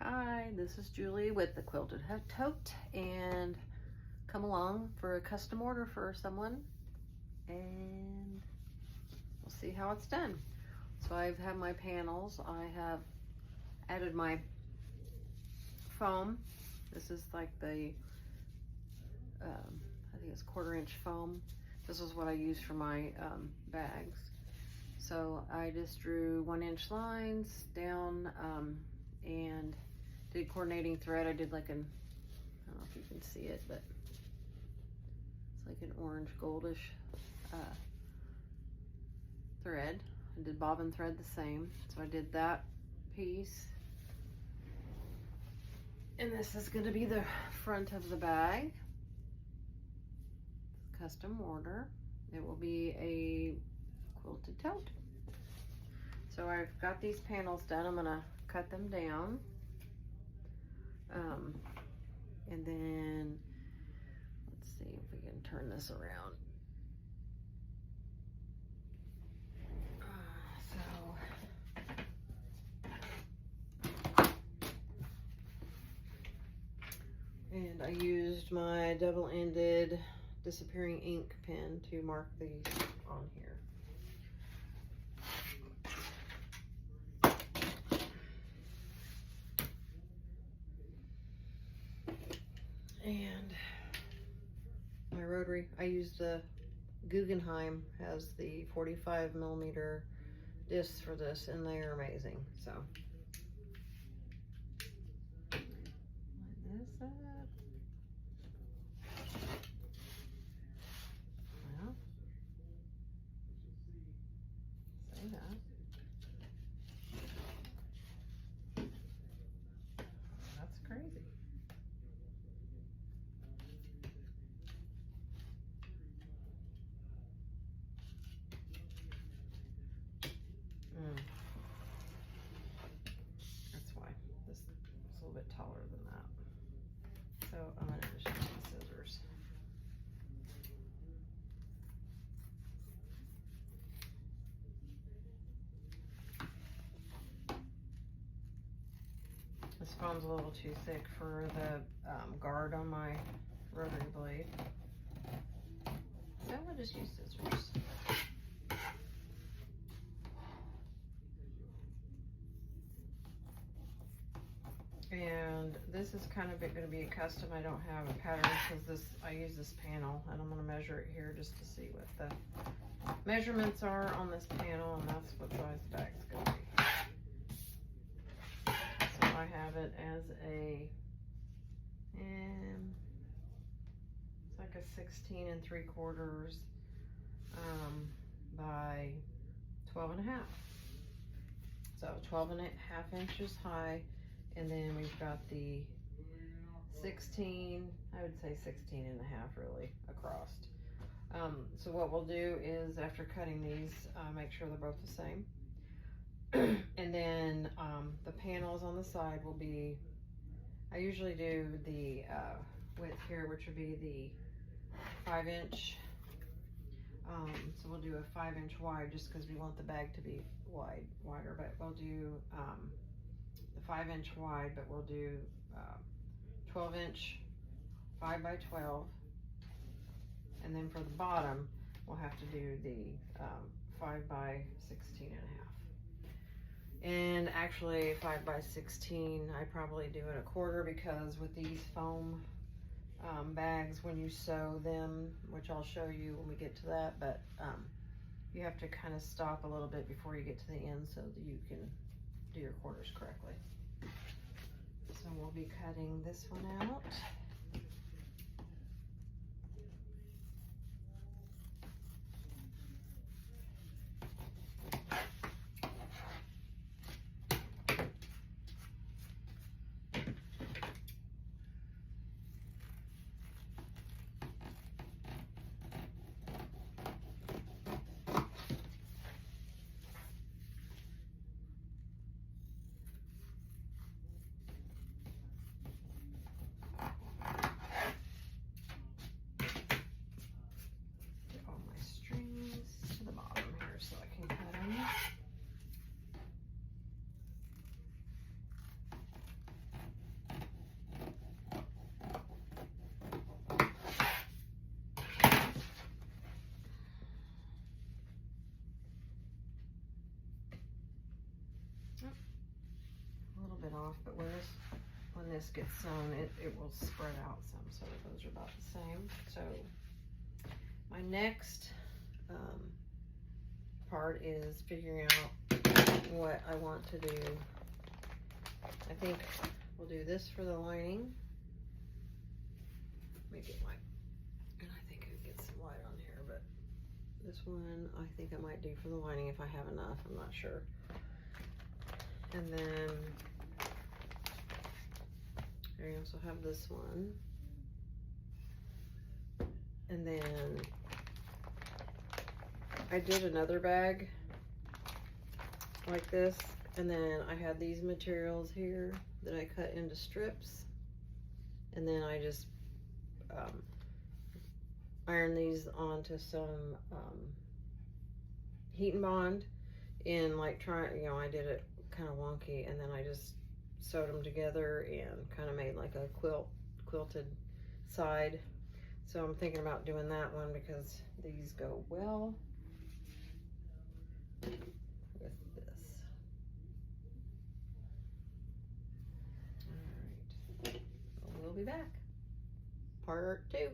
Hi, this is Julie with the Quilted Tote, and come along for a custom order for someone, and we'll see how it's done. So I've had my panels. I have added my foam. This is like the, I think it's 1/4 inch foam. This is what I use for my bags. So I just drew 1 inch lines down and did coordinating thread. I did like I don't know if you can see it, but it's like an orange goldish thread. I did bobbin thread the same. So I did that piece. And this is going to be the front of the bag. Custom order. It will be a quilted tote. So I've got these panels done. I'm going to cut them down. And then let's see if we can turn this around. And I used my double-ended disappearing ink pen to mark these on here. And my rotary, I used the Guggenheim, has the 45mm discs for this, and they are amazing. So line this up. Well, say that. That's crazy. That's why this is a little bit taller than that. So I'm going to just use my scissors. This foam's a little too thick for the guard on my rotary blade. So I'm going to just use scissors. And this is kind of going to be a custom. I don't have a pattern because I use this panel, and I'm going to measure it here just to see what the measurements are on this panel, and that's what size the bag's going to be. So I have it as a, it's like a 16 3/4 by 12.5. So 12.5 inches high. And then we've got the 16, I would say 16.5 really, across. So what we'll do is after cutting these, make sure they're both the same. And then the panels on the side will be, I usually do the width here, which would be the 5 inch. So we'll do a 5 inch wide just because we want the bag to be wider, but we'll do the 5 inch wide, but we'll do 12 inch 5 by 12, and then for the bottom we'll have to do the 5 by 16.5. And actually 5 by 16 I probably do it 1/4, because with these foam bags, when you sew them, which I'll show you when we get to that, but you have to kind of stop a little bit before you get to the end so that you can do your quarters correctly. So we'll be cutting this one out. bit off, but when this gets sewn, it will spread out some, so those are about the same. So my next part is figuring out what I want to do. I think we'll do this for the lining. Make it white. And I think I can get some light on here, but this one I think I might do for the lining if I have enough. I'm not sure. And then I also have this one. And then I did another bag like this, and then I had these materials here that I cut into strips, and then I just ironed these onto some heat and bond in like I did it kind of wonky, and then I just sewed them together and kind of made like a quilted side. So I'm thinking about doing that one because these go well with this. All right, we'll be back. Part 2.